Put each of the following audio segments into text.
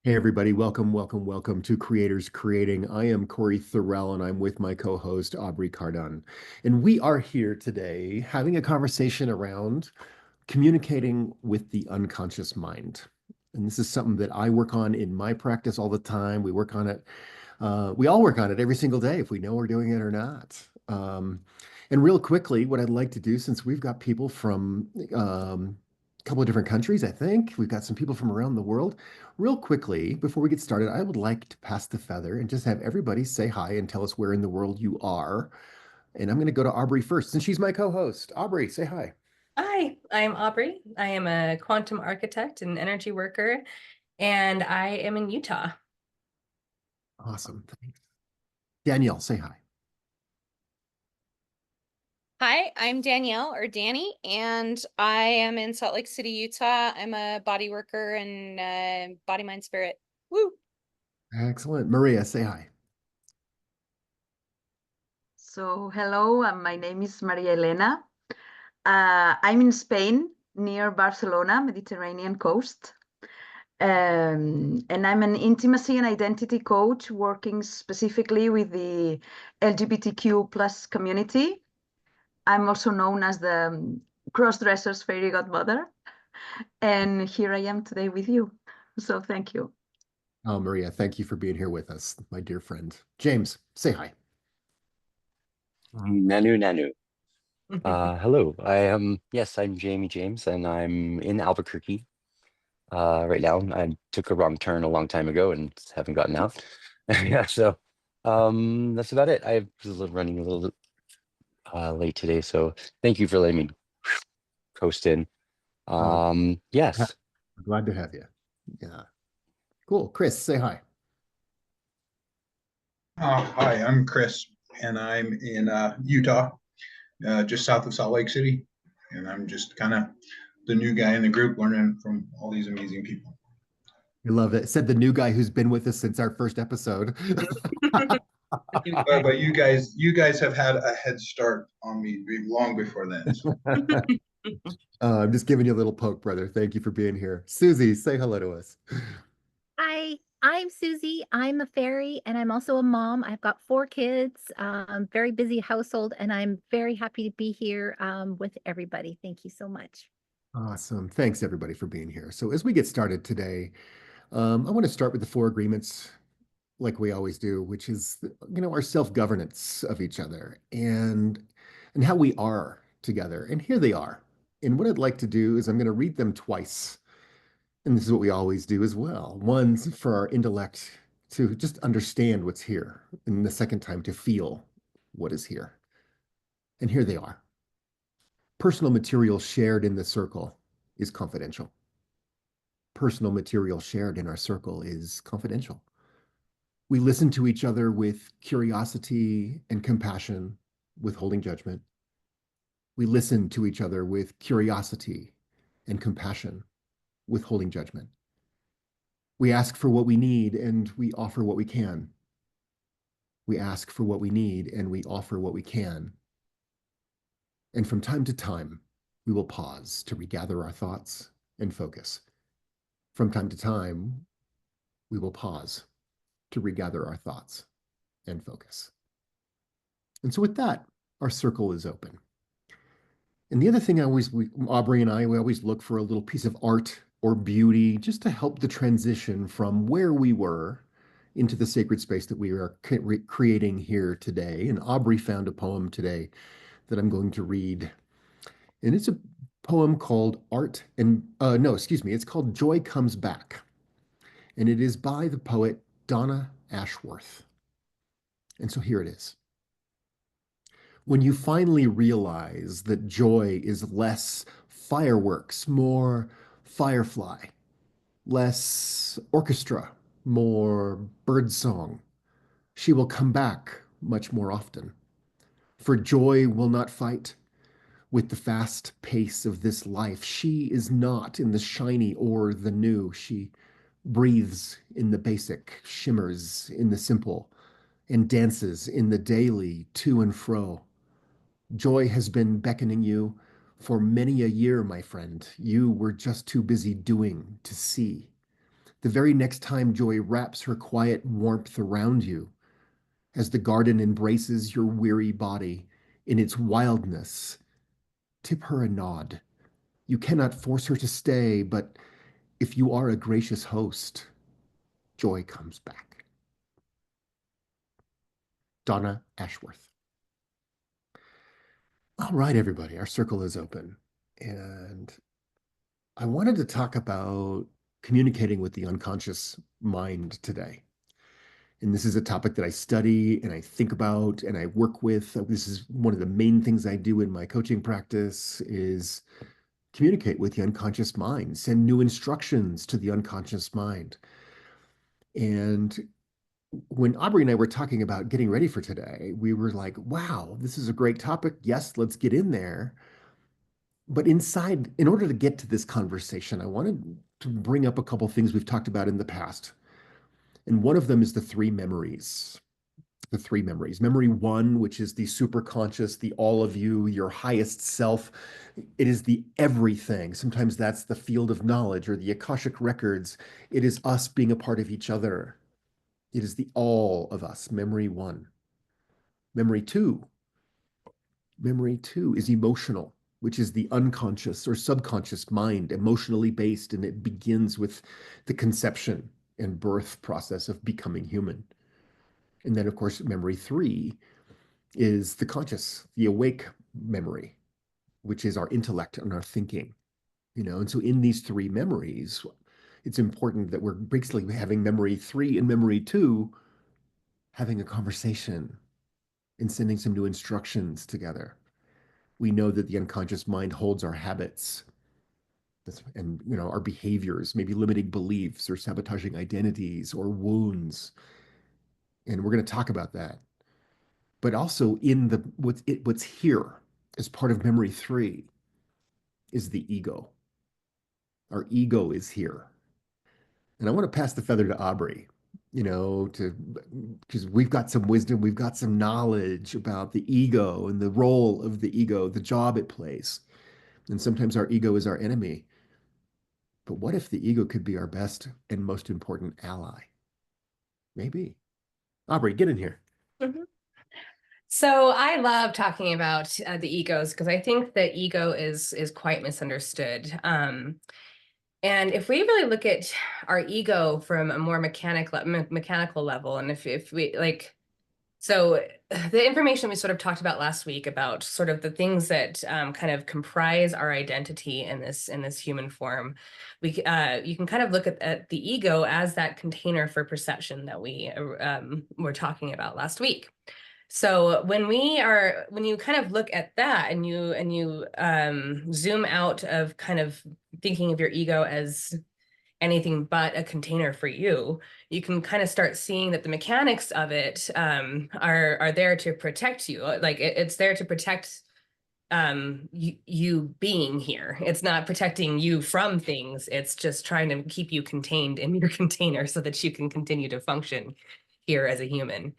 Hey everybody, welcome to Creators Creating. I am Corey Thorell and I'm with my co-host Aubrey Cardon. And we are here today having a conversation around communicating with the unconscious mind. And this is something that I work on in my practice all the time. We work on it. We all work on it every single day if we know we're doing it or not. And real quickly, what I'd like to do, since we've got people from a couple of different countries, I think we've got some people from around the world. Real quickly, before we get started, I would like to pass the feather and just have everybody say hi and tell us where in the world you are. And I'm going to go to Aubrey first, since she's my co-host. Aubrey, say hi. Hi, I'm Aubrey. I am a quantum architect and energy worker, and I am in Utah. Awesome. Thanks. Danielle, say hi. Hi, I'm Danielle or Danny, and I am in Salt Lake City, Utah. I'm a body worker and body, mind, spirit. Woo! Excellent. Maria, say hi. So, hello, my name is Maria Elena. I'm in Spain, near Barcelona, Mediterranean coast. And I'm an intimacy and identity coach working specifically with the LGBTQ plus community. I'm also known as the cross-dresser's fairy godmother. And here I am today with you. So thank you. Oh, Maria, thank you for being here with us, my dear friend. James, say hi. Nanu Nanu. Hello. Yes, I'm Jamie James and I'm in Albuquerque right now. I took a wrong turn a long time ago and haven't gotten out. Yeah, so that's about it. I was running a little late today, so thank you for letting me coast in. Oh, Yes. glad to have you. Yeah. Cool. Chris, say hi. Hi, I'm Chris, and I'm in Utah, just south of Salt Lake City. And I'm just kind of the new guy in the group learning from all these amazing people. I love it. Said the new guy who's been with us since our first episode. But you guys have had a head start on me long before then. So. I'm just giving you a little poke, brother. Thank you for being here. Susie, say hello to us. Hi, I'm Susie. I'm a fairy and I'm also a mom. I've got 4 kids, very busy household, and I'm very happy to be here with everybody. Thank you so much. Awesome. Thanks, everybody, for being here. So, as we get started today, I want to start with the 4 agreements, like we always do, which is, our self-governance of each other and how we are together. And here they are. And what I'd like to do is I'm going to read them twice. And this is what we always do as well. One's for our intellect to just understand what's here, and the second time to feel what is here. And here they are. Personal material shared in the circle is confidential. Personal material shared in our circle is confidential. We listen to each other with curiosity and compassion, withholding judgment. We listen to each other with curiosity and compassion, withholding judgment. We ask for what we need and we offer what we can. We ask for what we need and we offer what we can. And from time to time, we will pause to regather our thoughts and focus. From time to time, we will pause to regather our thoughts and focus. And so with that, our circle is open. And the other thing Aubrey and I, we always look for a little piece of art or beauty just to help the transition from where we were into the sacred space that we are creating here today. And Aubrey found a poem today that I'm going to read. And it's a poem called it's called Joy Comes Back. And it is by the poet Donna Ashworth. And so here it is. When you finally realize that joy is less fireworks, more firefly, less orchestra, more birdsong, she will come back much more often. For joy will not fight with the fast pace of this life. She is not in the shiny or the new. She breathes in the basic, shimmers in the simple, and dances in the daily to and fro. Joy has been beckoning you for many a year, my friend. You were just too busy doing to see. The very next time joy wraps her quiet warmth around you, as the garden embraces your weary body in its wildness, tip her a nod. You cannot force her to stay, but if you are a gracious host, joy comes back. Donna Ashworth. All right, everybody, our circle is open. And I wanted to talk about communicating with the unconscious mind today. And this is a topic that I study and I think about and I work with. This is one of the main things I do in my coaching practice is communicate with the unconscious mind, send new instructions to the unconscious mind. And when Aubrey and I were talking about getting ready for today, we were like, wow, this is a great topic. Yes, let's get in there. But inside, in order to get to this conversation, I wanted to bring up a couple things we've talked about in the past. And one of them is the three memories. The three memories. Memory one, which is the superconscious, the all of you, your highest self. It is the everything. Sometimes that's the field of knowledge or the Akashic records. It is us being a part of each other. It is the all of us. Memory one. Memory two. Memory two is emotional, which is the unconscious or subconscious mind, emotionally based, and it begins with the conception and birth process of becoming human. And then, of course, memory three is the conscious, the awake memory, which is our intellect and our thinking. And so in these three memories, it's important that we're basically having memory three and memory two, having a conversation and sending some new instructions together. We know that the unconscious mind holds our habits and our behaviors, maybe limiting beliefs or sabotaging identities or wounds. And we're going to talk about that. But also in what's here as part of memory three is the ego. Our ego is here. And I want to pass the feather to Aubrey, because we've got some wisdom, we've got some knowledge about the ego and the role of the ego, the job it plays. And sometimes our ego is our enemy. But what if the ego could be our best and most important ally? Maybe. Aubrey, get in here. Mhm. So I love talking about the egos because I think the ego is quite misunderstood. And if we really look at our ego from a more mechanical level, and if we like, so the information we sort of talked about last week about sort of the things that kind of comprise our identity in this human form, you can kind of look at the ego as that container for perception that we were talking about last week. So when you kind of look at that and you zoom out of kind of thinking of your ego as anything but a container for you, you can kind of start seeing that the mechanics of it are there to protect you. Like it's there to protect you being here. It's not protecting you from things. It's just trying to keep you contained in your container so that you can continue to function here as a human.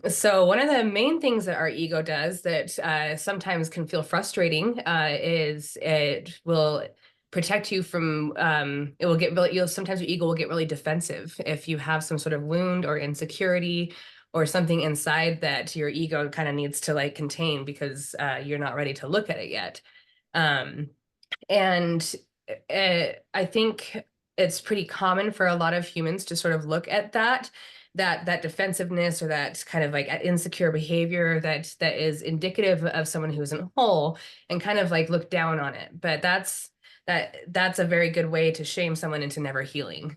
So one of the main things that our ego does that sometimes can feel frustrating is it will protect you from it will get really sometimes your ego will get really defensive if you have some sort of wound or insecurity or something inside that your ego kind of needs to like contain because you're not ready to look at it yet. And I think it's pretty common for a lot of humans to sort of look at that defensiveness or that kind of like insecure behavior that is indicative of someone who isn't whole and kind of like look down on it. But that's a very good way to shame someone into never healing.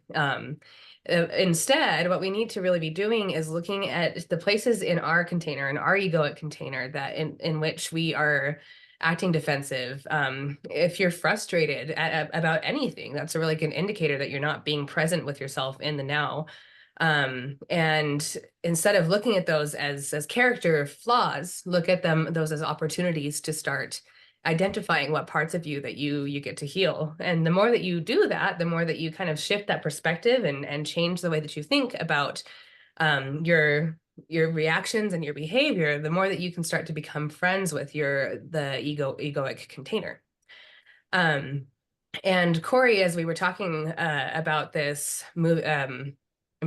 Instead, what we need to really be doing is looking at the places in our container, in our egoic container, that in which we are acting defensive. If you're frustrated about anything, that's a really good indicator that you're not being present with yourself in the now. And instead of looking at those as character flaws, look at those as opportunities to start identifying what parts of you that you get to heal. And the more that you do that, the more that you kind of shift that perspective and change the way that you think about your reactions and your behavior, the more that you can start to become friends with the egoic container. And Corey, as we were talking about this move and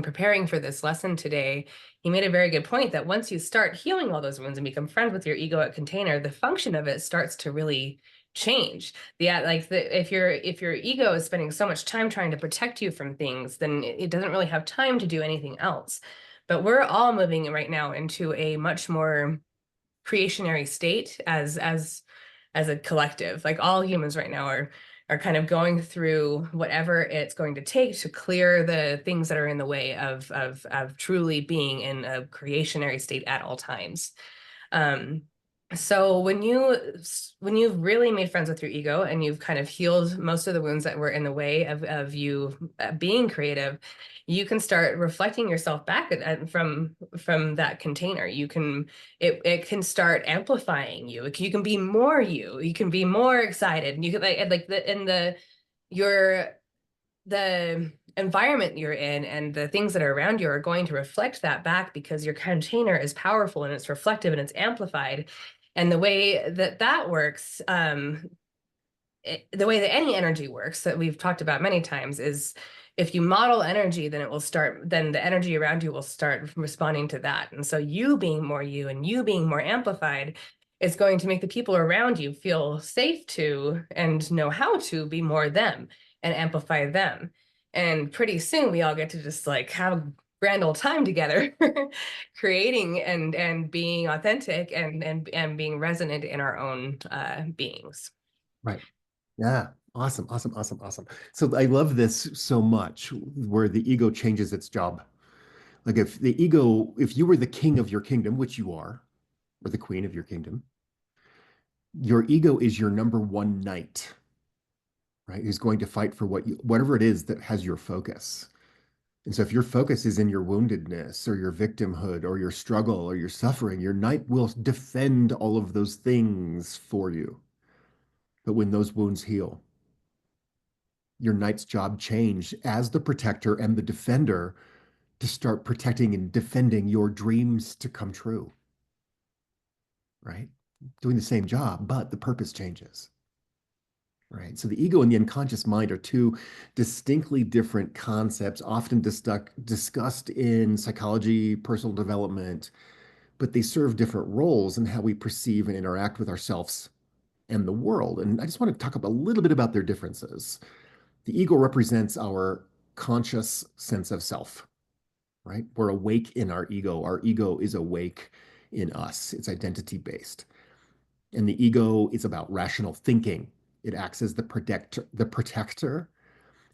preparing for this lesson today, he made a very good point that once you start healing all those wounds and become friends with your egoic container, the function of it starts to really change. If your ego is spending so much time trying to protect you from things, then it doesn't really have time to do anything else. But we're all moving right now into a much more creationary state as a collective. Like all humans right now are kind of going through whatever it's going to take to clear the things that are in the way of truly being in a creationary state at all times. So when you've really made friends with your ego and you've kind of healed most of the wounds that were in the way of you being creative, you can start reflecting yourself back from that container. It can start amplifying you. You can be more you. You can be more excited. And you can the environment you're in and the things that are around you are going to reflect that back because your container is powerful and it's reflective and it's amplified. And the way that works, the way that any energy works that we've talked about many times is if you model energy, then the energy around you will start responding to that. And so you being more you and you being more amplified is going to make the people around you feel safe to and know how to be more them and amplify them. And pretty soon we all get to just like have a grand old time together, creating and being authentic and being resonant in our own beings. Right. Yeah. Awesome. Awesome. Awesome. Awesome. So I love this so much where the ego changes its job. Like if you were the king of your kingdom, which you are, or the queen of your kingdom, your ego is your number one knight, right? Who's going to fight for whatever it is that has your focus. And so if your focus is in your woundedness or your victimhood or your struggle or your suffering, your knight will defend all of those things for you. But when those wounds heal, your knight's job changed as the protector and the defender to start protecting and defending your dreams to come true, right? Doing the same job, but the purpose changes, right? So the ego and the unconscious mind are two distinctly different concepts, often discussed in psychology, personal development, but they serve different roles in how we perceive and interact with ourselves and the world. And I just want to talk a little bit about their differences. The ego represents our conscious sense of self, right? We're awake in our ego. Our ego is awake in us. It's identity based. And the ego is about rational thinking. It acts as the protector,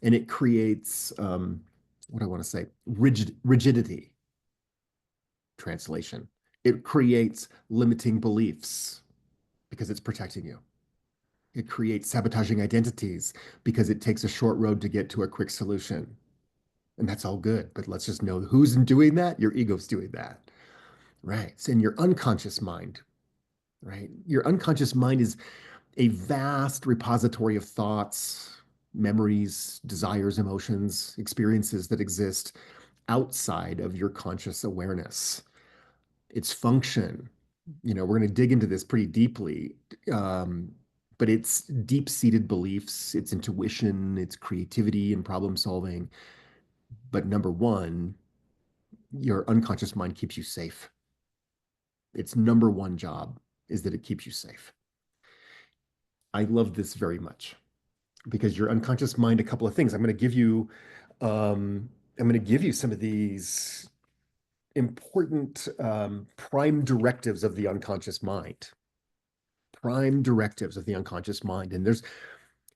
and it creates what I want to say, rigidity. Translation. It creates limiting beliefs because it's protecting you. It creates sabotaging identities because it takes a short road to get to a quick solution. And that's all good, but let's just know who's doing that. Your ego's doing that, right? It's in your unconscious mind, right? Your unconscious mind is a vast repository of thoughts, memories, desires, emotions, experiences that exist outside of your conscious awareness. Its function, we're going to dig into this pretty deeply, but it's deep-seated beliefs, its intuition, its creativity and problem solving. But number one, your unconscious mind keeps you safe. Its number one job is that it keeps you safe. I love this very much because your unconscious mind, a couple of things. I'm going to give you some of these important prime directives of the unconscious mind. Prime directives of the unconscious mind. And there's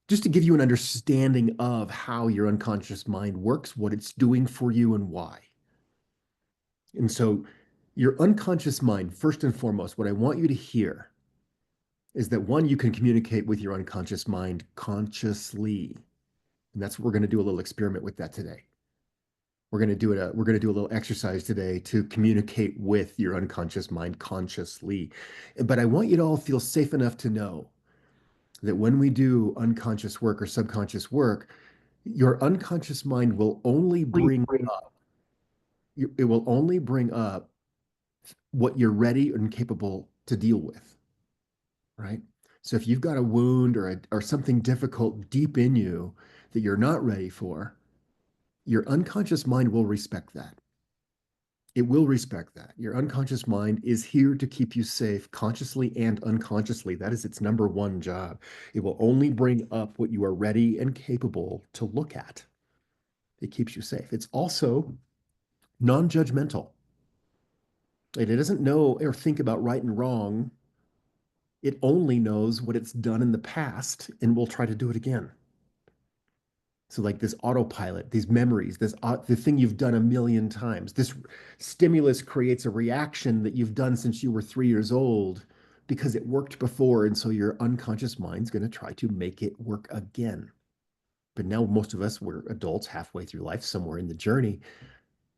just to give you an understanding of how your unconscious mind works, what it's doing for you, and why. And so, your unconscious mind, first and foremost, what I want you to hear is that one, you can communicate with your unconscious mind consciously. And that's what we're going to do a little experiment with that today. We're going to do a little exercise today to communicate with your unconscious mind consciously. But I want you to all feel safe enough to know that when we do unconscious work or subconscious work, your unconscious mind will only bring up, it will only bring up what you're ready and capable to deal with, right? So if you've got a wound or something difficult deep in you that you're not ready for, your unconscious mind will respect that. It will respect that. Your unconscious mind is here to keep you safe consciously and unconsciously. That is its number one job. It will only bring up what you are ready and capable to look at. It keeps you safe. It's also non-judgmental. It doesn't know or think about right and wrong. It only knows what it's done in the past and will try to do it again. So like this autopilot, these memories, the thing you've done a million times. This stimulus creates a reaction that you've done since you were 3 years old because it worked before. And so your unconscious mind's going to try to make it work again. But now most of us, we're adults halfway through life, somewhere in the journey.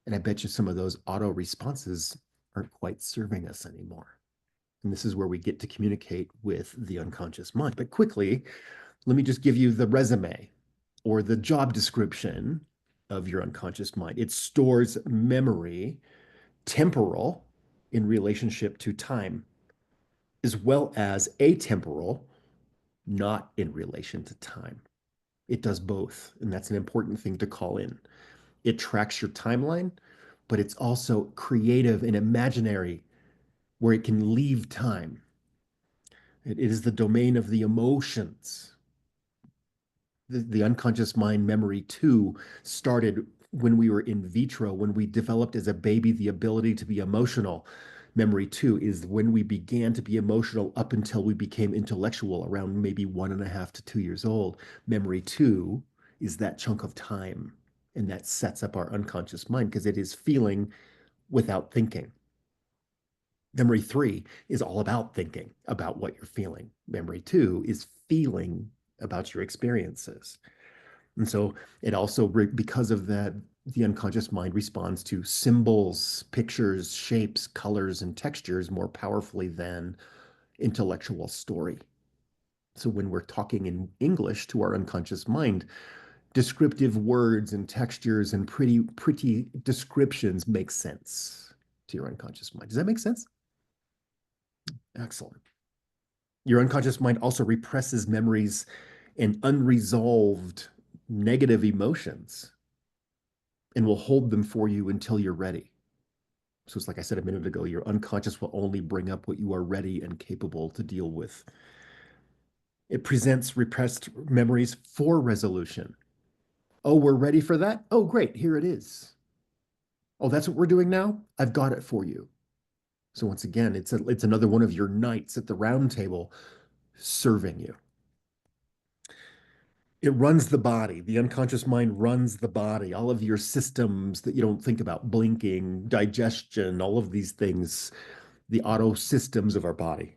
And I bet you some of those auto responses aren't quite serving us anymore. And this is where we get to communicate with the unconscious mind. But quickly, let me just give you the resume or the job description of your unconscious mind. It stores memory, temporal, in relationship to time, as well as atemporal, not in relation to time. It does both, and that's an important thing to call in. It tracks your timeline, but it's also creative and imaginary, where it can leave time. It is the domain of the emotions. The unconscious mind memory too started when we were in vitro, when we developed as a baby the ability to be emotional. Memory two is when we began to be emotional up until we became intellectual around maybe 1.5 to 2 years old. Memory two is that chunk of time, and that sets up our unconscious mind because it is feeling without thinking. Memory three is all about thinking about what you're feeling. Memory two is feeling about your experiences. And so it also, because of that, the unconscious mind responds to symbols, pictures, shapes, colors, and textures more powerfully than intellectual story. So when we're talking in English to our unconscious mind, descriptive words and textures and pretty descriptions make sense to your unconscious mind. Does that make sense? Excellent. Your unconscious mind also represses memories and unresolved negative emotions and will hold them for you until you're ready. So it's like I said a minute ago, your unconscious will only bring up what you are ready and capable to deal with. It presents repressed memories for resolution. Oh, we're ready for that? Oh, great, here it is. Oh, that's what we're doing now? I've got it for you. So once again, it's another one of your knights at the round table serving you. It runs the body. The unconscious mind runs the body. All of your systems that you don't think about, blinking, digestion, all of these things, the auto systems of our body.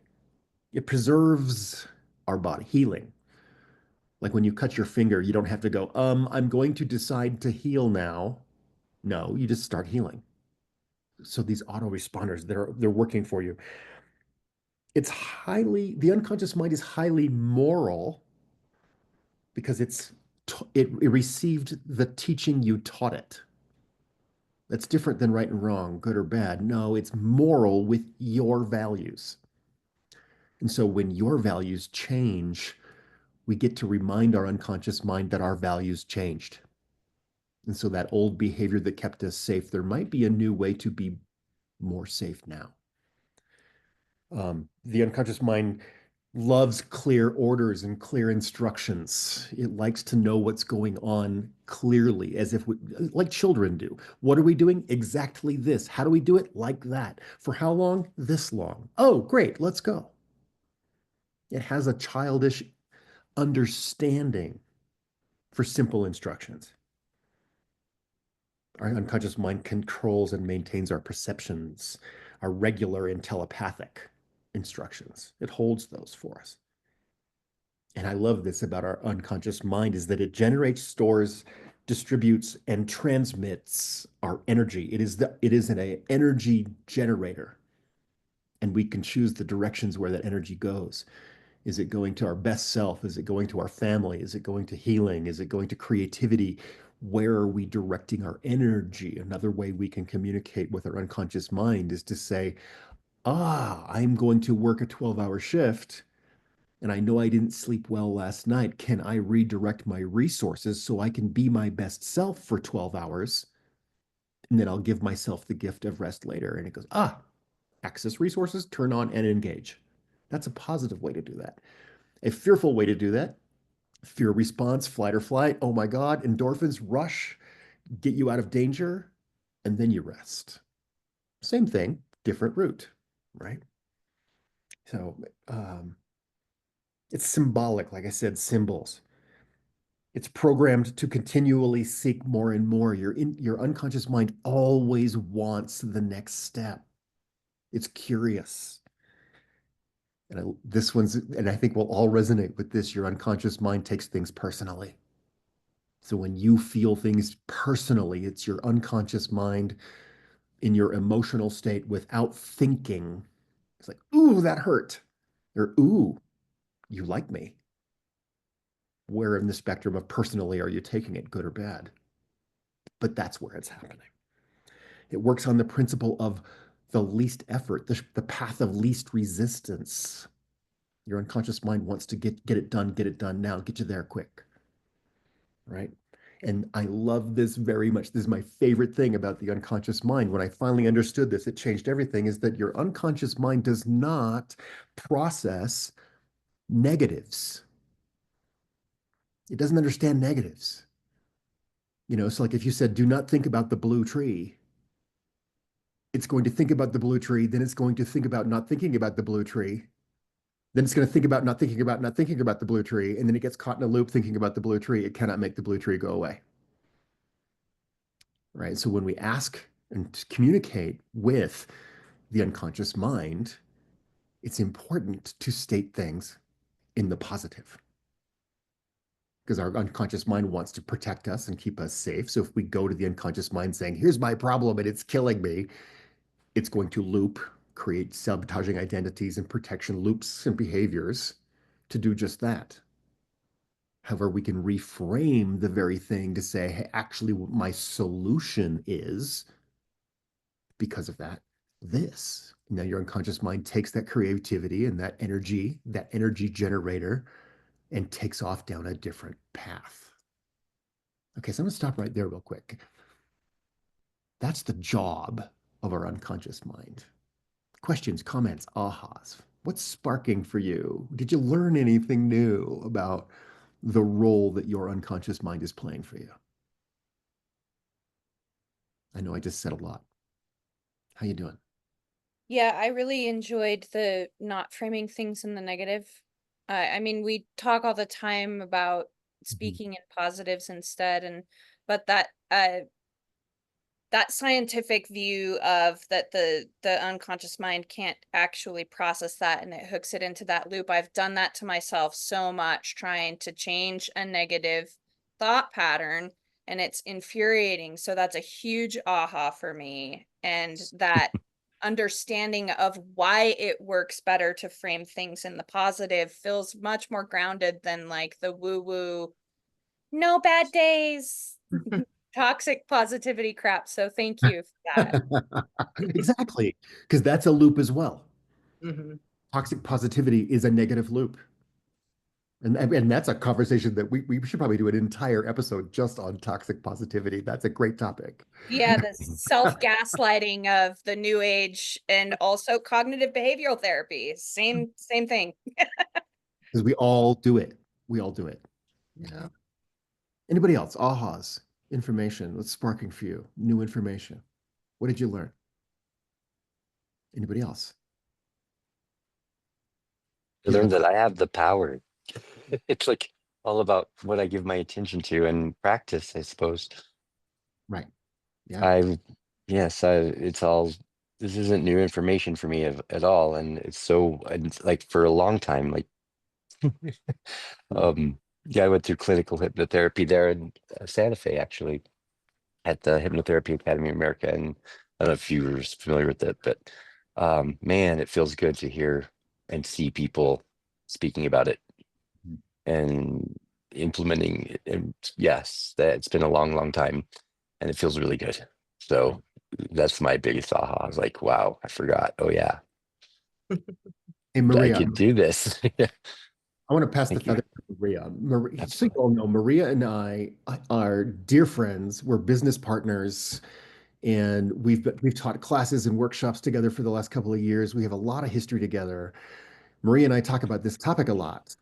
It preserves our body, healing. Like when you cut your finger, you don't have to go, I'm going to decide to heal now. No, you just start healing. So these autoresponders, they're working for you. The unconscious mind is highly moral because it received the teaching you taught it. That's different than right and wrong, good or bad. No, it's moral with your values. And so when your values change, we get to remind our unconscious mind that our values changed. And so that old behavior that kept us safe, there might be a new way to be more safe now. The unconscious mind loves clear orders and clear instructions. It likes to know what's going on clearly, as if like children do. What are we doing? Exactly this. How do we do it? Like that. For how long? This long. Oh, great. Let's go. It has a childish understanding for simple instructions. Our unconscious mind controls and maintains our perceptions, our regular and telepathic instructions. It holds those for us. And I love this about our unconscious mind is that it generates, stores, distributes, and transmits our energy. It is an energy generator. And we can choose the directions where that energy goes. Is it going to our best self? Is it going to our family? Is it going to healing? Is it going to creativity? Where are we directing our energy? Another way we can communicate with our unconscious mind is to say, I'm going to work a 12-hour shift. and I know I didn't sleep well last night. Can I redirect my resources so I can be my best self for 12 hours? And then I'll give myself the gift of rest later. And it goes, access resources, turn on and engage. That's a positive way to do that. A fearful way to do that, fear response, flight or flight. Oh my God, endorphins rush, get you out of danger, and then you rest. Same thing, different route, right? So it's symbolic, like I said, symbols. It's programmed to continually seek more and more. Your unconscious mind always wants the next step. It's curious. And I think we'll all resonate with this. Your unconscious mind takes things personally. So when you feel things personally, it's your unconscious mind in your emotional state without thinking. It's like, ooh, that hurt. Or, ooh, you like me. Where in the spectrum of personally are you taking it, good or bad? But that's where it's happening. It works on the principle of the least effort, the path of least resistance. Your unconscious mind wants to get it done now, get you there quick, right? And I love this very much. This is my favorite thing about the unconscious mind. When I finally understood this, it changed everything, is that your unconscious mind does not process negatives. It doesn't understand negatives. So like if you said, do not think about the blue tree, it's going to think about the blue tree, then it's going to think about not thinking about the blue tree, then it's going to think about not thinking about the blue tree, and then it gets caught in a loop thinking about the blue tree. It cannot make the blue tree go away, right? So when we ask and communicate with the unconscious mind, it's important to state things in the positive, because our unconscious mind wants to protect us and keep us safe. So if we go to the unconscious mind saying, here's my problem and it's killing me, it's going to loop, create sabotaging identities and protection loops and behaviors to do just that. However, we can reframe the very thing to say, hey, actually, my solution is, because of that, this. Now your unconscious mind takes that creativity and that energy generator, and takes off down a different path. Okay, so I'm going to stop right there real quick. That's the job of our unconscious mind. Questions, comments, ahas. What's sparking for you? Did you learn anything new about the role that your unconscious mind is playing for you? I know I just said a lot. How you doing? Yeah, I really enjoyed the not framing things in the negative. I mean, we talk all the time about speaking in positives instead, but that scientific view of that the unconscious mind can't actually process that, and it hooks it into that loop. I've done that to myself so much, trying to change a negative thought pattern, and it's infuriating. So that's a huge aha for me, and that understanding of why it works better to frame things in the positive feels much more grounded than like the woo woo no bad days toxic positivity crap. So thank you for that. Exactly, because that's a loop as well. Mhm. Toxic positivity is a negative loop. And that's a conversation that we should probably do an entire episode just on toxic positivity. That's a great topic. Yeah, the self-gaslighting of the new age and also cognitive behavioral therapy. Same thing. Because we all do it. We all do it. Yeah. Anybody else? Ahas, information. What's sparking for you? New information. What did you learn? Anybody else? I learned that I have the power. It's like all about what I give my attention to and practice, I suppose. Right. Yeah. I, yes, it's all, this isn't new information for me at all. And it's so, and like for a long time, like, yeah, I went through clinical hypnotherapy there in Santa Fe, actually, at the Hypnotherapy Academy of America. And I don't know if you were familiar with it, but man, it feels good to hear and see people speaking about it and implementing it. And yes, that it's been a long, long time, and it feels really good. So that's my biggest aha. I was like, wow, I forgot. Oh yeah, Hey, I Maria, could do this. I want to pass the Thank you. feather to Maria. Maria, so you Absolutely. all know, Maria and I are dear friends. We're business partners, and we've taught classes and workshops together for the last couple of years. We have a lot of history together. Maria and I talk about this topic a lot.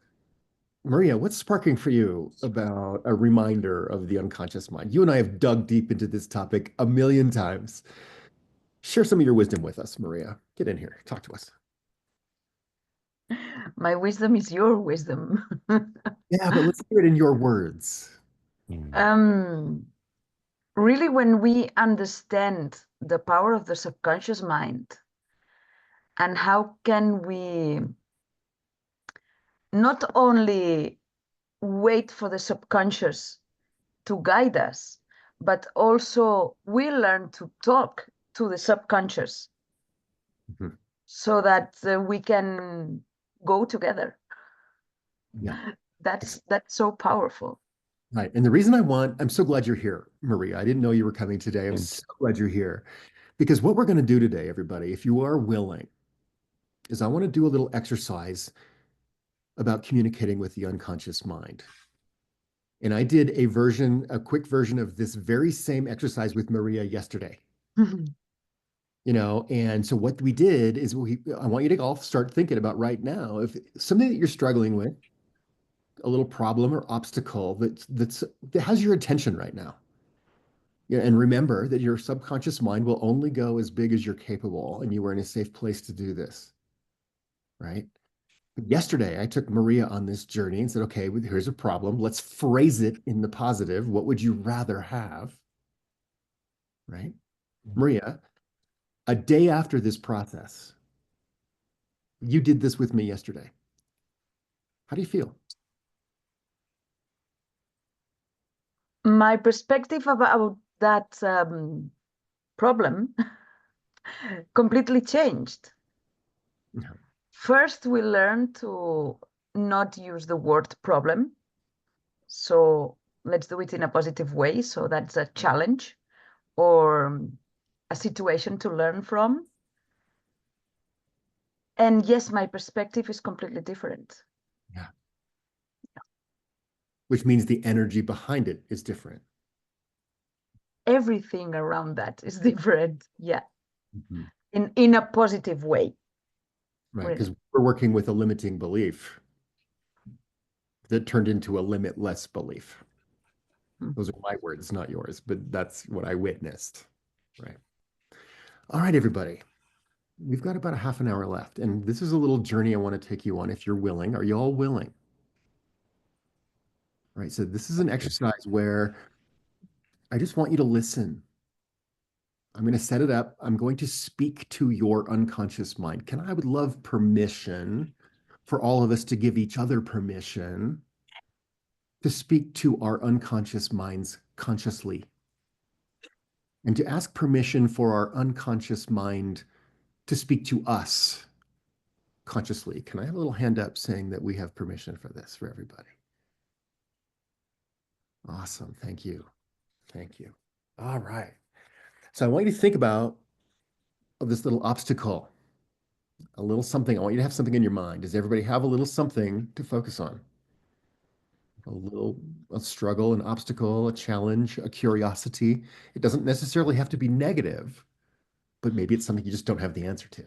Maria, what's sparking for you about a reminder of the unconscious mind? You and I have dug deep into this topic a million times. Share some of your wisdom with us, Maria. Get in here, talk to us. My wisdom is your wisdom. Yeah, but let's hear it in your words. Um, really, when we understand the power of the subconscious mind and how can we not only wait for the subconscious to guide us, but also we learn to talk to the subconscious Mhm. so that we can go together. Yeah. That's so powerful. Right. And the reason I'm so glad you're here, Maria. I didn't know you were coming today. I'm so glad you're here because what we're going to do today, everybody, if you are willing, is I want to do a little exercise about communicating with the unconscious mind. And I did a quick version of this very same exercise with Maria yesterday. And so what we did is I want you to all start thinking about right now, if something that you're struggling with, a little problem or obstacle that has your attention right now. Yeah, and remember that your subconscious mind will only go as big as you're capable, and you are in a safe place to do this, right? Yesterday, I took Maria on this journey and said, okay, here's a problem. Let's phrase it in the positive. What would you rather have? Right? Maria, a day after this process, you did this with me yesterday. How do you feel? My perspective about that problem completely changed. Yeah. First, we learned to not use the word problem. So let's do it in a positive way. So that's a challenge or a situation to learn from. And yes, my perspective is completely different. Yeah. Which means the energy behind it is different. Everything around that is different. Yeah. Mhm. In a positive way. Right. Really. Because we're working with a limiting belief that turned into a limitless belief. Those are my words, not yours, but that's what I witnessed. Right. All right, everybody. We've got about a half an hour left, and this is a little journey I want to take you on if you're willing. Are you all willing? All right. So this is an exercise where I just want you to listen. I'm going to set it up. I'm going to speak to your unconscious mind. I would love permission for all of us to give each other permission to speak to our unconscious minds consciously and to ask permission for our unconscious mind to speak to us consciously. Can I have a little hand up saying that we have permission for this for everybody? Awesome. Thank you. Thank you. All right. So I want you to think about this little obstacle, a little something. I want you to have something in your mind. Does everybody have a little something to focus on? A struggle, an obstacle, a challenge, a curiosity. It doesn't necessarily have to be negative, but maybe it's something you just don't have the answer to.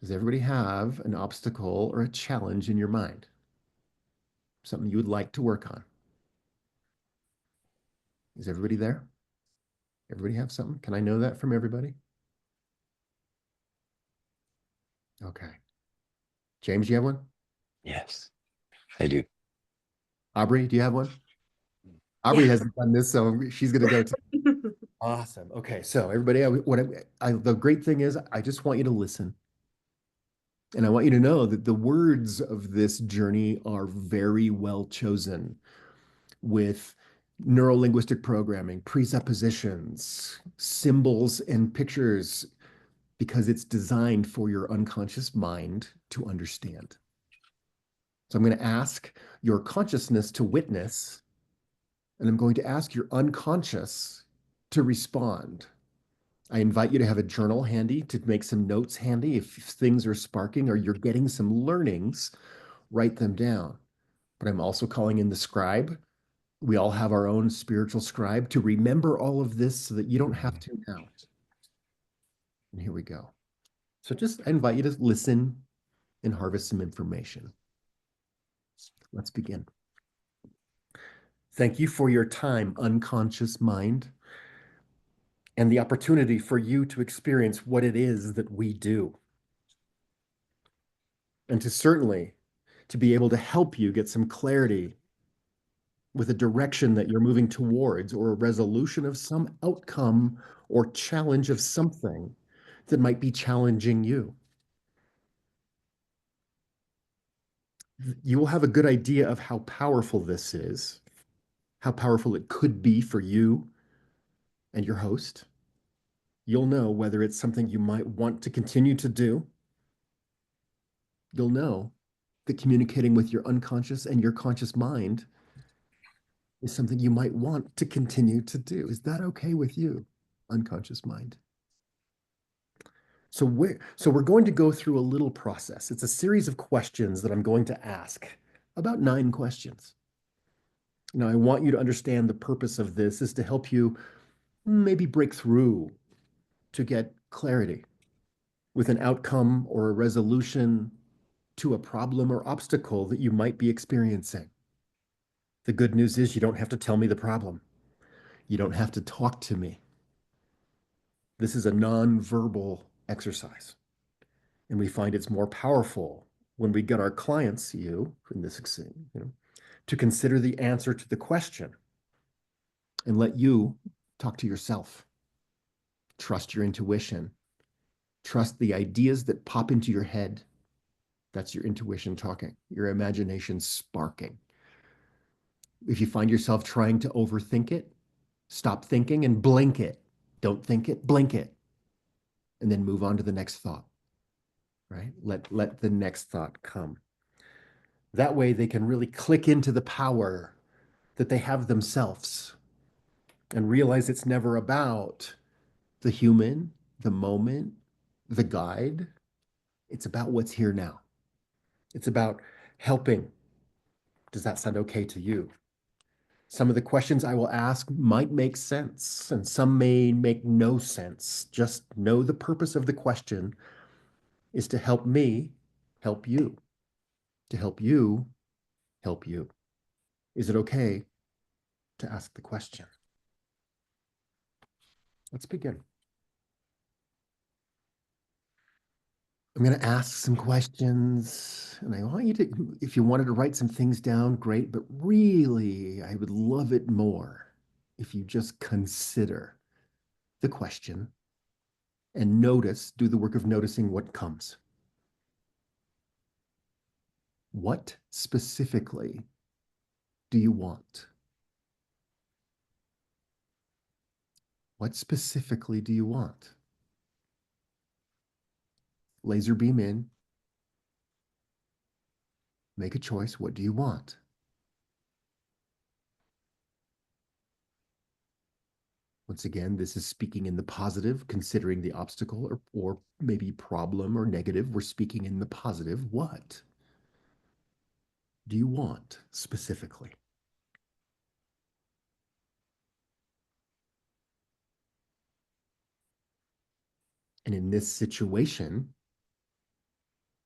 Does everybody have an obstacle or a challenge in your mind? Something you would like to work on? Is everybody there? Everybody have something? Can I know that from everybody? Okay. James, you have one? Yes, I do. Aubrey, do you have one? Aubrey Yeah. hasn't done this, so she's going to go too. Awesome. Okay, so everybody, the great thing is I just want you to listen. And I want you to know that the words of this journey are very well chosen with neuro-linguistic programming, presuppositions, symbols, and pictures, because it's designed for your unconscious mind to understand. So I'm going to ask your consciousness to witness, and I'm going to ask your unconscious to respond. I invite you to have a journal handy, to make some notes handy if things are sparking or you're getting some learnings write them down. But I'm also calling in the scribe. We all have our own spiritual scribe to remember all of this so that you don't have to now. And here we go. So I invite you to listen and harvest some information. Let's begin. Thank you for your time, unconscious mind, and the opportunity for you to experience what it is that we do. And to be able to help you get some clarity with a direction that you're moving towards, or a resolution of some outcome or challenge of something that might be challenging you. You will have a good idea of how powerful this is, how powerful it could be for you and your host. You'll know whether it's something you might want to continue to do. You'll know that communicating with your unconscious and your conscious mind is something you might want to continue to do. Is that okay with you, unconscious mind? So we're going to go through a little process. It's a series of questions that I'm going to ask, about 9 questions. Now, I want you to understand the purpose of this is to help you maybe break through, to get clarity with an outcome or a resolution to a problem or obstacle that you might be experiencing. The good news is you don't have to tell me the problem. You don't have to talk to me. This is a non-verbal exercise. And we find it's more powerful when we get our clients, to consider the answer to the question and let you talk to yourself. Trust your intuition. Trust the ideas that pop into your head. That's your intuition talking, your imagination sparking. If you find yourself trying to overthink it, stop thinking and blink it. Don't think it, blink it. And then move on to the next thought, right? Let the next thought come. That way they can really click into the power that they have themselves and realize it's never about the human, the moment, the guide. It's about what's here now. It's about helping. Does that sound okay to you? Some of the questions I will ask might make sense, and some may make no sense. Just know the purpose of the question is to help me help you, to help you help you. Is it okay to ask the question? Let's begin. I'm going to ask some questions, and I want you to, if you wanted to write some things down, great, but really, I would love it more if you just consider the question and do the work of noticing what comes. What specifically do you want? What specifically do you want? Laser beam in. Make a choice. What do you want? Once again, this is speaking in the positive, considering the obstacle or maybe problem or negative. We're speaking in the positive. What do you want specifically? And in this situation,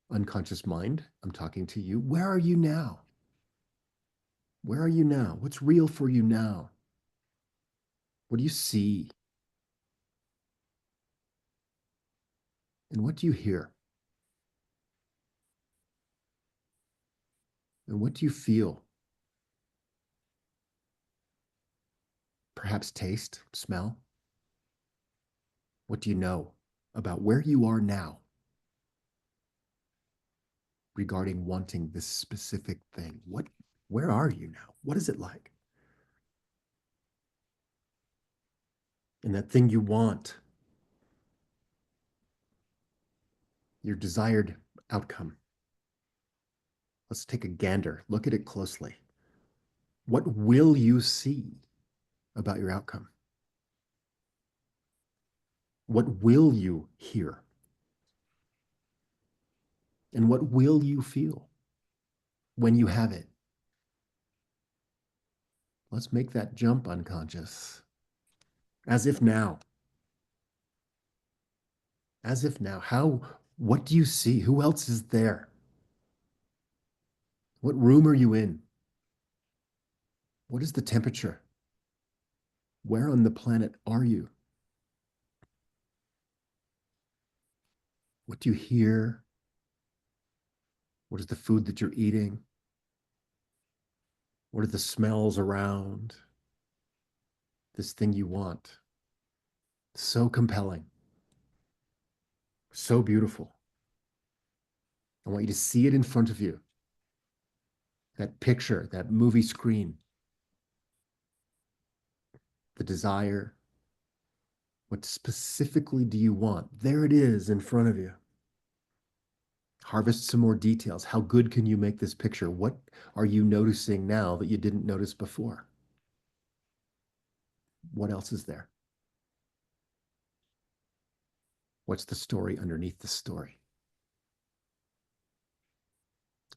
unconscious mind, I'm talking to you. Where are you now? Where are you now? What's real for you now? What do you see? And what do you hear? And what do you feel? Perhaps taste, smell? What do you know about where you are now regarding wanting this specific thing? Where are you now? What is it like? And that thing you want, your desired outcome. Let's take a gander, look at it closely. What will you see about your outcome? What will you hear? And what will you feel? when you have it. Let's make that jump unconscious. As if now. As if now. What do you see? Who else is there? What room are you in? What is the temperature? Where on the planet are you? What do you hear? What is the food that you're eating? What are the smells around this thing you want? So compelling, so beautiful. I want you to see it in front of you. That picture, that movie screen, the desire. What specifically do you want? There it is in front of you. Harvest some more details. How good can you make this picture? What are you noticing now that you didn't notice before? What else is there? What's the story underneath the story?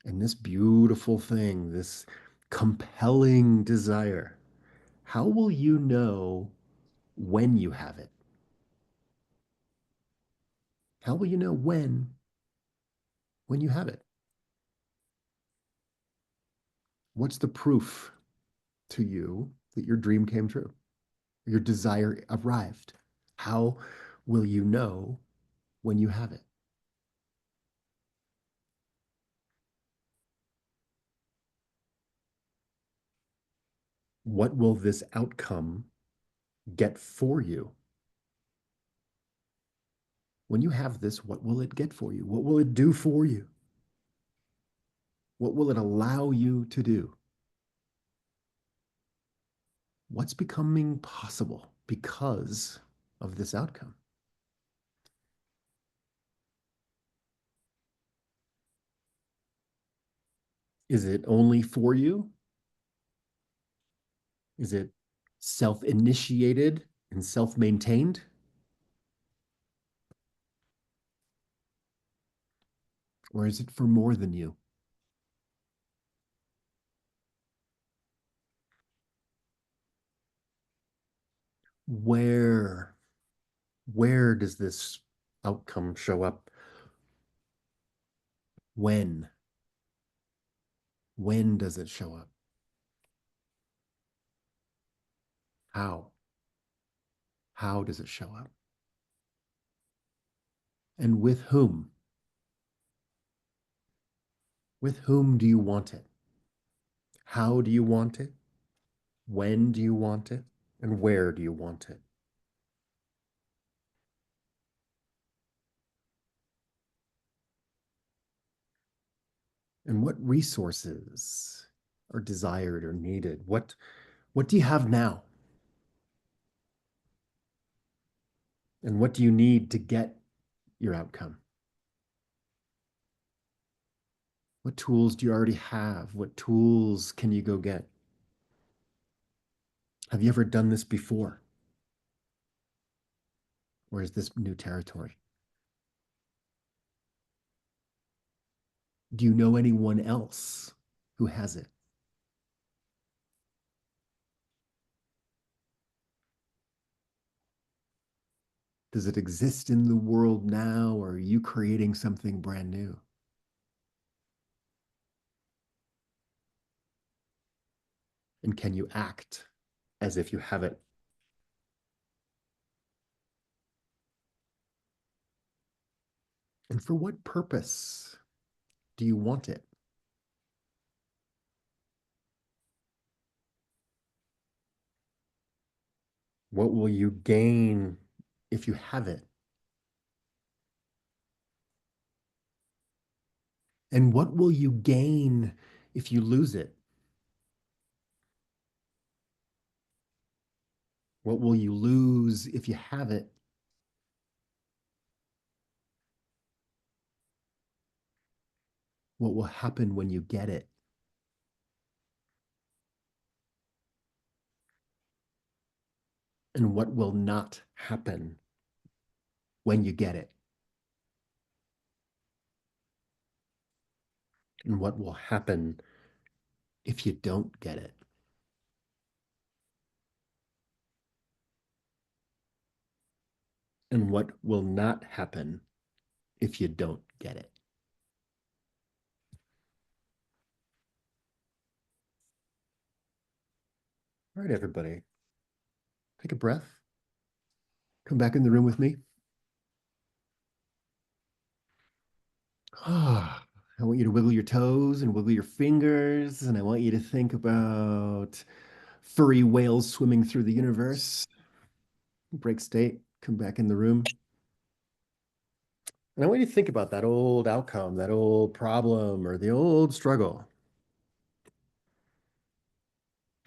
And this beautiful thing, this compelling desire, how will you know when you have it? How will you know when you have it? What's the proof to you that your dream came true? Your desire arrived? How will you know when you have it? What will this outcome get for you? When you have this, what will it get for you? What will it do for you? What will it allow you to do? What's becoming possible because of this outcome? Is it only for you? Is it self-initiated and self-maintained? Or is it for more than you? Where does this outcome show up? When? When does it show up? How? How does it show up? And with whom? With whom do you want it? How do you want it? When do you want it? And where do you want it? And what resources are desired or needed? What do you have now? And what do you need to get your outcome? What tools do you already have? What tools can you go get? Have you ever done this before? Or is this new territory? Do you know anyone else who has it? Does it exist in the world now, or are you creating something brand new? And can you act as if you have it? And for what purpose do you want it? What will you gain if you have it? And what will you gain if you lose it? What will you lose if you have it? What will happen when you get it? And what will not happen when you get it? And what will happen if you don't get it? And what will not happen if you don't get it? All right, everybody, take a breath. Come back in the room with me. Ah, I want you to wiggle your toes and wiggle your fingers, and I want you to think about furry whales swimming through the universe. Break state, come back in the room. And I want you to think about that old outcome, that old problem, or the old struggle.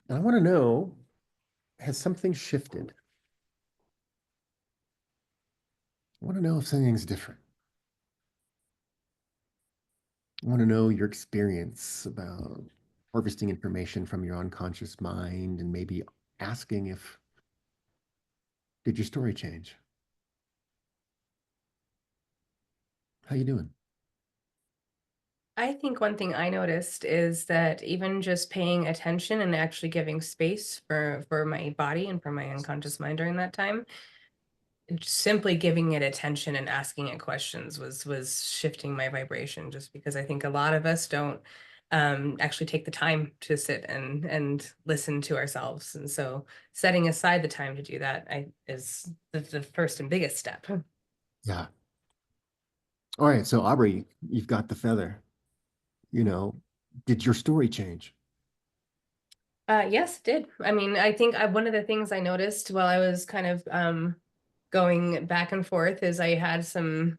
And I want to know, has something shifted? I want to know if something's different. I want to know your experience about harvesting information from your unconscious mind and maybe asking if, did your story change? How you doing? I think one thing I noticed is that even just paying attention and actually giving space for my body and for my unconscious mind during that time, simply giving it attention and asking it questions was shifting my vibration, just because I think a lot of us don't actually take the time to sit and listen to ourselves. And so setting aside the time to do that is the first and biggest step. Yeah. All right. So Aubrey, you've got the feather. You know, did your story change? Yes, it did. I mean, I think one of the things I noticed while I was kind of going back and forth is I had some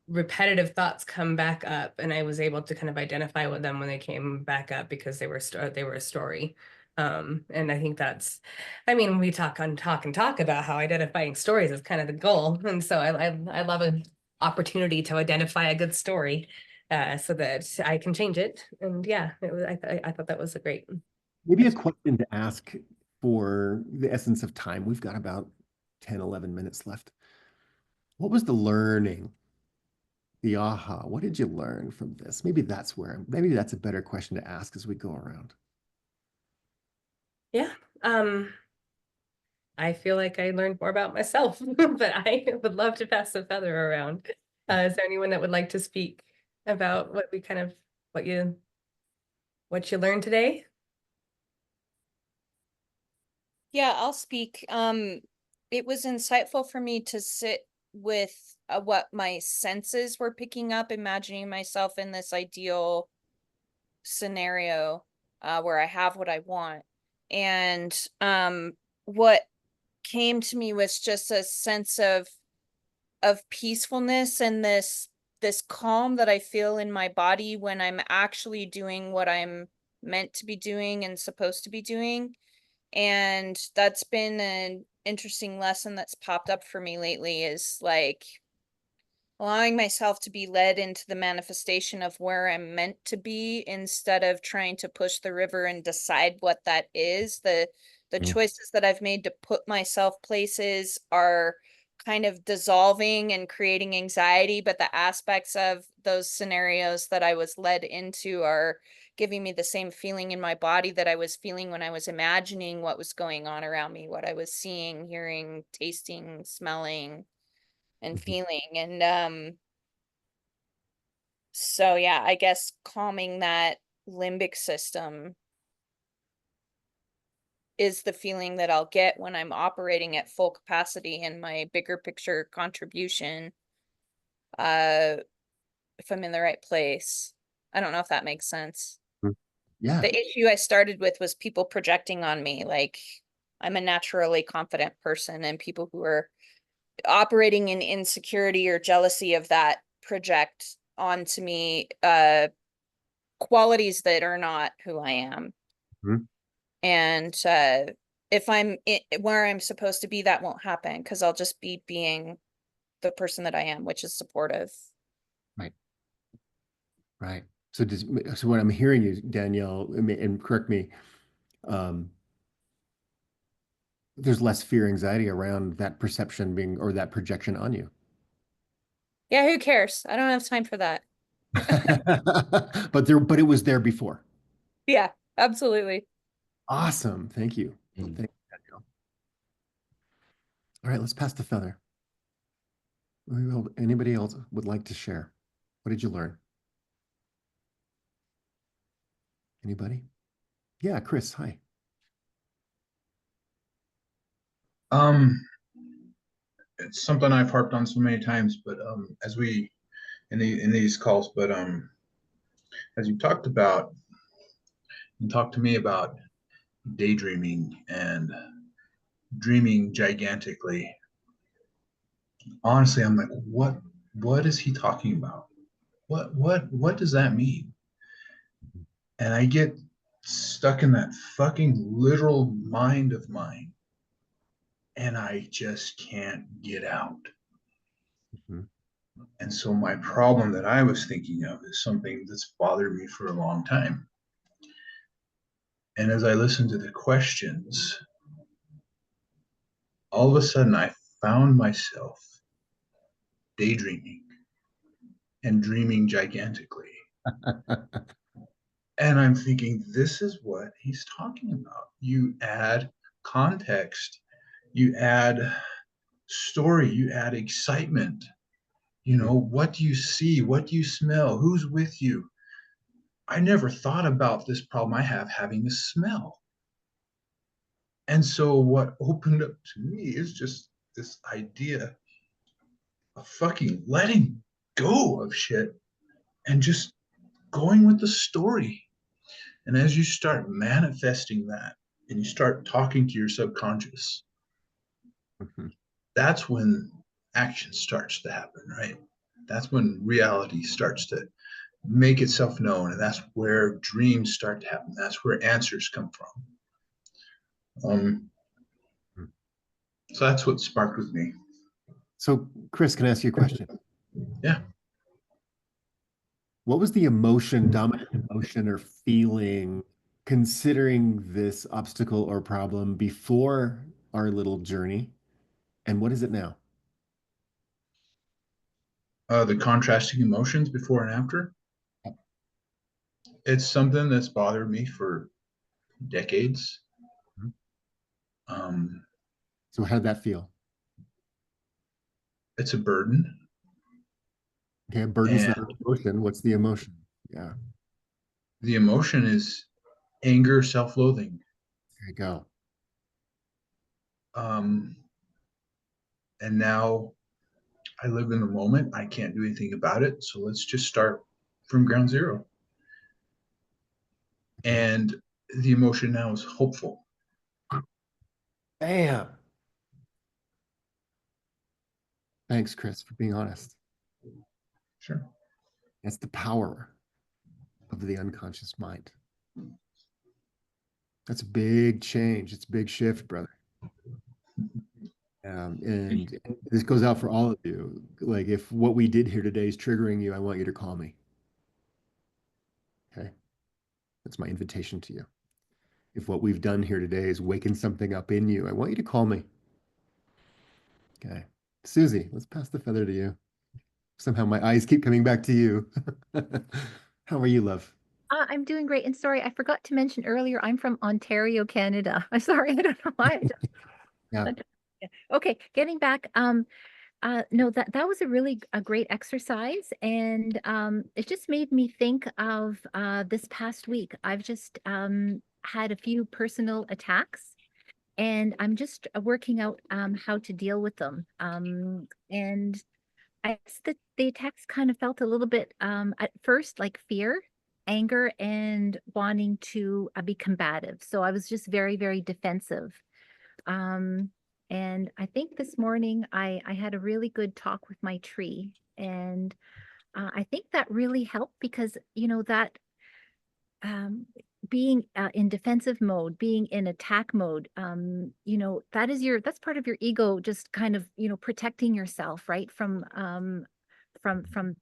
repetitive thoughts come back up, and I was able to kind of identify with them when they came back up because they were a story. And I think that's, I mean, we talk about how identifying stories is kind of the goal, and so I love an opportunity to identify a good story, so that I can change it. And yeah, I thought that was a great. Maybe a question to ask for the essence of time. We've got about 10, 11 minutes left. What was the learning, the aha? What did you learn from this? Maybe maybe that's a better question to ask as we go around. Yeah. I feel like I learned more about myself, but I would love to pass the feather around. Is there anyone that would like to speak about what we kind of what you learned today? Yeah, I'll speak. It was insightful for me to sit with what my senses were picking up, imagining myself in this ideal scenario where I have what I want. And what came to me was just a sense of peacefulness and this calm that I feel in my body when I'm actually doing what I'm meant to be doing and supposed to be doing. And that's been an interesting lesson that's popped up for me lately, is like allowing myself to be led into the manifestation of where I'm meant to be instead of trying to push the river and decide what that is. The Mm. choices that I've made to put myself places are kind of dissolving and creating anxiety, but the aspects of those scenarios that I was led into are giving me the same feeling in my body that I was feeling when I was imagining what was going on around me, what I was seeing, hearing, tasting, smelling, and Mhm. feeling. And so yeah, I guess calming that limbic system is the feeling that I'll get when I'm operating at full capacity in my bigger picture contribution, uh if I'm in the right place. I don't know if that makes sense. Yeah. The issue I started with was people projecting on me, like I'm a naturally confident person, and people who are operating in insecurity or jealousy of that project onto me qualities that are not who I am. Mhm. And if where I'm supposed to be, that won't happen because I'll just be being the person that I am, which is supportive. Right. Right. So what I'm hearing you, Danielle, and correct me, um, there's less fear, anxiety around that perception being or that projection on you. Yeah, who cares? I don't have time for that. But it was there before. Yeah, absolutely. Awesome. Thank you. Mm. Thank you, Danielle. All right, let's pass the feather. Anybody else would like to share? What did you learn? Anybody? Yeah, Chris, hi. Um, it's something I've harped on so many times, but as we in these calls, but as you talked about, you talked to me about daydreaming and dreaming gigantically. Honestly, I'm like, what is he talking about? What does that mean? And I get stuck in that fucking literal mind of mine, and I just can't get out. Mhm. And so my problem that I was thinking of is something that's bothered me for a long time. And as I listened to the questions, all of a sudden I found myself daydreaming and dreaming gigantically. And I'm thinking, this is what he's talking about. You add context, you add story, you add excitement. You know, what do you see? What do you smell? Who's with you? I never thought about this problem I have having a smell. And so what opened up to me is just this idea of fucking letting go of shit and just going with the story. And as you start manifesting that and you start talking to your subconscious, Mhm. that's when action starts to happen, right? That's when reality starts to make itself known. And that's where dreams start to happen. That's where answers come from. So that's what sparked with me. So, Chris, can I ask you a question? Yeah. What was the emotion, dominant emotion or feeling considering this obstacle or problem before our little journey? And what is it now? The contrasting emotions before and after. It's something that's bothered me for decades. Mhm. Um, So, how did that feel? it's a burden. Okay, a burden's And not an emotion. What's the emotion? Yeah, the emotion is anger, self-loathing. there you go. Um, and now I live in the moment. I can't do anything about it. So let's just start from ground zero. Okay. And the emotion now is hopeful. Bam. Thanks, Chris, for being honest. Sure. That's the power of the unconscious mind. That's a big change. It's a big shift, brother. And this goes out for all of you. Like, if what we did here today is triggering you, I want you to call me. Okay. That's my invitation to you. If what we've done here today is waking something up in you, I want you to call me. Okay. Susie, let's pass the feather to you. Somehow my eyes keep coming back to you. How are you, love? I'm doing great. And sorry, I forgot to mention earlier, I'm from Ontario, Canada. I'm sorry, I don't know why. Yeah. Yeah. Okay, getting back. No, that was a really a great exercise, and it just made me think of this past week. I've just had a few personal attacks, and I'm just working out how to deal with them. And I guess that the attacks kind of felt a little bit at first like fear, anger, and wanting to be combative. So I was just very, very defensive. Um, and I think this morning I had a really good talk with my tree, and I think that really helped because that being in defensive mode, being in attack mode, that's part of your ego, just kind of protecting yourself, right, from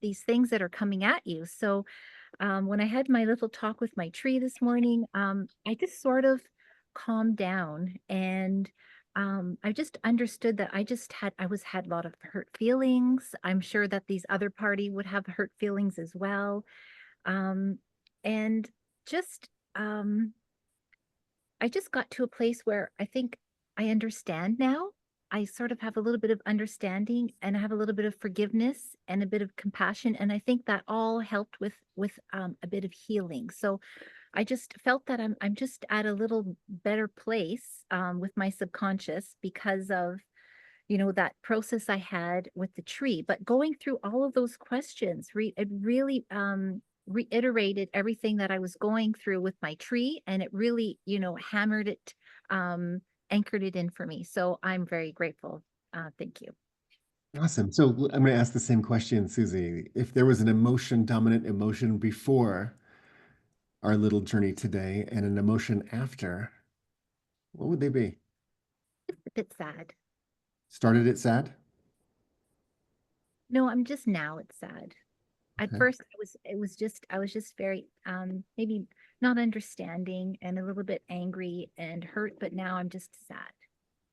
these things that are coming at you. So when I had my little talk with my tree this morning, I just sort of calmed down, and I just understood that I had a lot of hurt feelings. I'm sure that these other party would have hurt feelings as well. And just um, I just got to a place where I think I understand now. I sort of have a little bit of understanding and I have a little bit of forgiveness and a bit of compassion. And I think that all helped with a bit of healing. So I just felt that I'm just at a little better place with my subconscious because of that process I had with the tree. But going through all of those questions, it really reiterated everything that I was going through with my tree, and it really, hammered it, anchored it in for me. So I'm very grateful. Thank you. Awesome. So I'm going to ask the same question, Susie. If there was an emotion, dominant emotion before our little journey today and an emotion after, what would they be? It's a bit sad. Started it sad? No, I'm just now it's sad. At Okay. first I was just very maybe not understanding and a little bit angry and hurt, but now I'm just sad.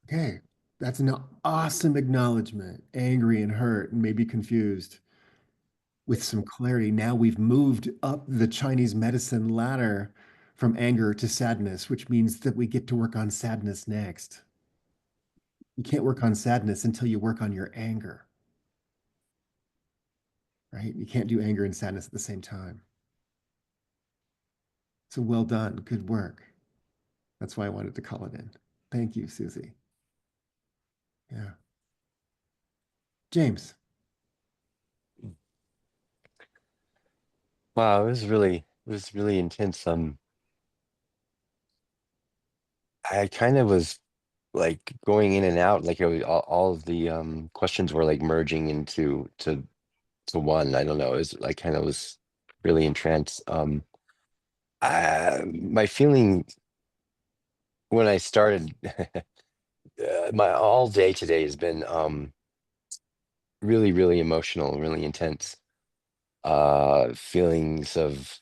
Okay. That's an awesome acknowledgement. Angry and hurt and maybe confused. With some clarity, now we've moved up the Chinese medicine ladder from anger to sadness, which means that we get to work on sadness next. You can't work on sadness until you work on your anger, right? You can't do anger and sadness at the same time. So well done. Good work. That's why I wanted to call it in. Thank you, Susie. Yeah. James. Wow, it was really intense. I kind of was like going in and out, like all of the questions were like merging into to one. I don't know. It was like kind of was really entranced. My feeling when I started my all day today has been really, really emotional, really intense. Feelings of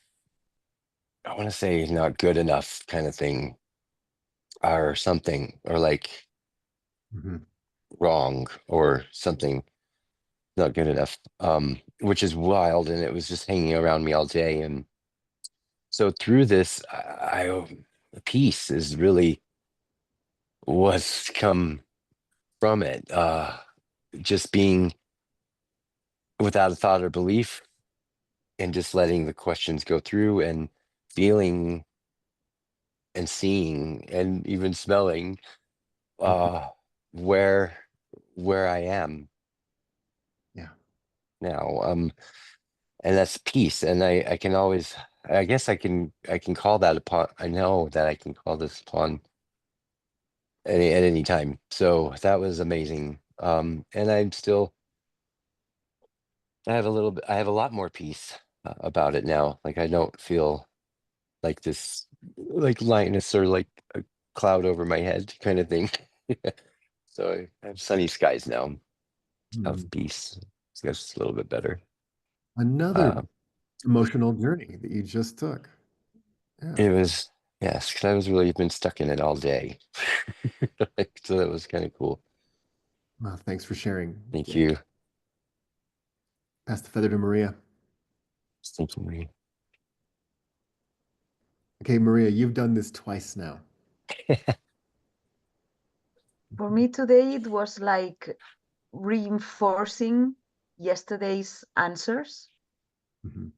I want to say not good enough kind of thing or something, or like Mhm. wrong or something not good enough, which is wild. And it was just hanging around me all day. And so through this, peace is really what's come from it. Just being without a thought or belief and just letting the questions go through and feeling and seeing and even smelling Mhm. uh, where I am Yeah. now. And that's peace. And I can always, I guess I can call that upon. I know that I can call this upon at any time. So that was amazing. And I'm still, I have a little bit, I have a lot more peace about it now. Like I don't feel like this, like lightness or like a cloud over my head kind of thing. So I have sunny skies now of Mhm. peace. So that's a little bit better. Another Uh, emotional journey that you just took. Yeah. it was, yes, because I was really been stuck in it all day. Like, so that was kind of cool. Well, thanks for sharing, Thank James. you. Pass the feather to Maria. Thank you, Marie. Okay, Maria, you've done this twice now. For me today, it was like reinforcing yesterday's answers. Mhm.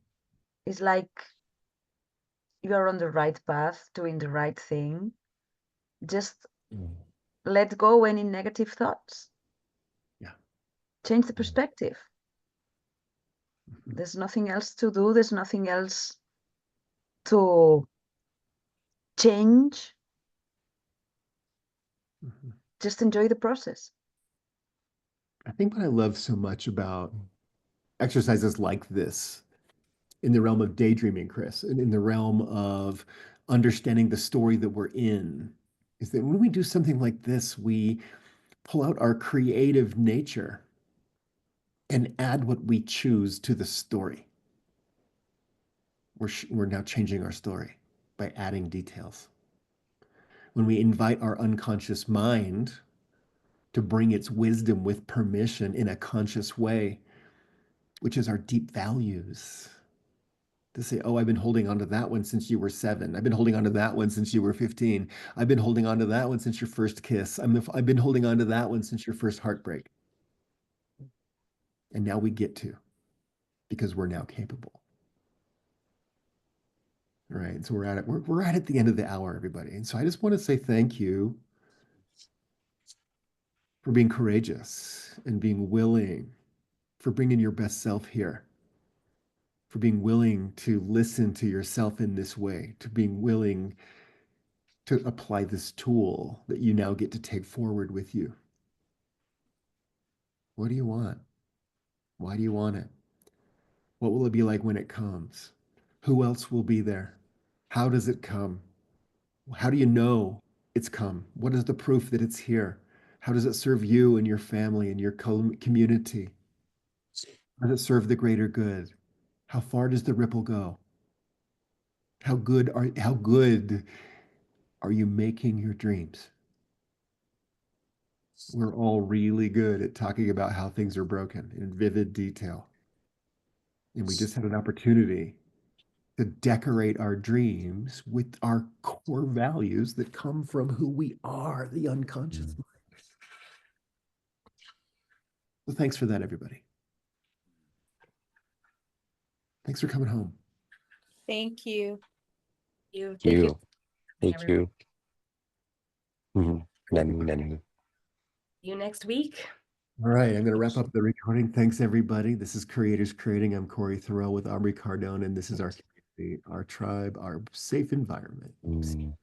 It's like you are on the right path, doing the right thing. Just Mm. let go any negative thoughts. Yeah. Change the Mm. perspective. Mhm. There's nothing else to do. There's nothing else to change. Mhm. Just enjoy the process. I think what I love so much about exercises like this in the realm of daydreaming, Chris, and in the realm of understanding the story that we're in, is that when we do something like this, we pull out our creative nature and add what we choose to the story. We're now changing our story by adding details. When we invite our unconscious mind to bring its wisdom with permission in a conscious way, which is our deep values, To say, oh, I've been holding on to that one since you were 7. I've been holding on to that one since you were 15. I've been holding on to that one since your first kiss. I've been holding on to that one since your first heartbreak. And now we get to, because we're now capable. All right. So we're right at the end of the hour, everybody. And so I just want to say thank you for being courageous and being willing, for bringing your best self here, for being willing to listen to yourself in this way, to being willing to apply this tool that you now get to take forward with you. What do you want? Why do you want it? What will it be like when it comes? Who else will be there? How does it come? How do you know it's come? What is the proof that it's here? How does it serve you and your family and your community? How does it serve the greater good? How far does the ripple go? How good are you making your dreams? We're all really good at talking about how things are broken in vivid detail. And we just had an opportunity to decorate our dreams with our core values that come from who we are, the unconscious mind. So thanks for that, everybody. Thanks for coming home. Thank you. Thank you. Thank everyone. you. Mm-hmm. See you next week. All right, I'm going to wrap up the recording. Thanks, everybody. This is Creators Creating. I'm Corey Thoreau with Aubrey Cardone, and this is our community, our tribe, our safe environment. Mm.